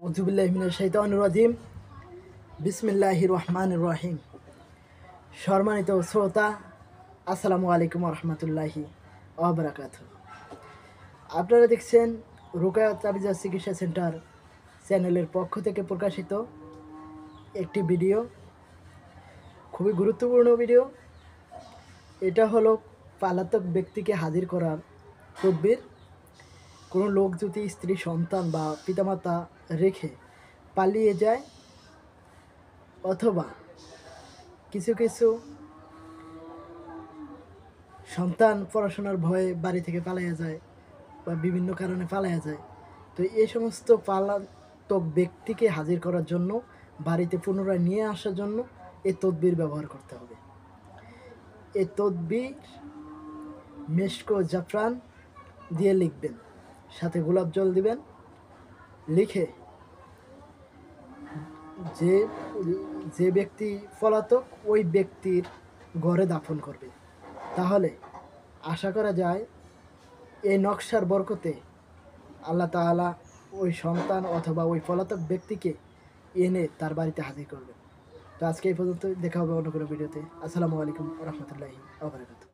আউযুবিল্লাহি মিনাশ শাইতানির রাজিম। বিসমিল্লাহির রহমানির রহিম। সম্মানিত শ্রোতা, আসসালামু আলাইকুম ওয়া রাহমাতুল্লাহি ওয়া বারাকাতুহু। আপনারা দেখছেন রুকায়া তাবিজা চিকিৎসা সেন্টার চ্যানেলের পক্ষ থেকে প্রকাশিত একটি ভিডিও, খুবই গুরুত্বপূর্ণ ভিডিও। এটা হলো পলাতক ব্যক্তিকে হাজির করার তদবির। কোনো লোক যদি স্ত্রী, সন্তান বা পিতামাতা রেখে পালিয়ে যায়, অথবা কিছু কিছু সন্তান পড়াশোনার ভয়ে বাড়ি থেকে পালাইয়া যায় বা বিভিন্ন কারণে পালাইয়া যায়, তো এই সমস্ত পলাতক ব্যক্তিকে হাজির করার জন্য, বাড়িতে পুনরায় নিয়ে আসার জন্য এই তদবির ব্যবহার করতে হবে। এই তদবির মেশক ও জাফরান দিয়ে লিখবেন, সাথে গোলাপ জল দিবেন। লিখে যে যে ব্যক্তি পলাতক ওই ব্যক্তির ঘরে দাফন করবে। তাহলে আশা করা যায় এই নকশার বরকতে আল্লাহ তাআলা ওই সন্তান অথবা ওই পলাতক ব্যক্তিকে এনে তার বাড়িতে হাজির করবেন। তো আজকে এই পর্যন্ত, দেখা হবে অন্য কোনো ভিডিওতে। আসসালামু আলাইকুম ওয়া রাহমাতুল্লাহি ওয়া বারাকাতুহু।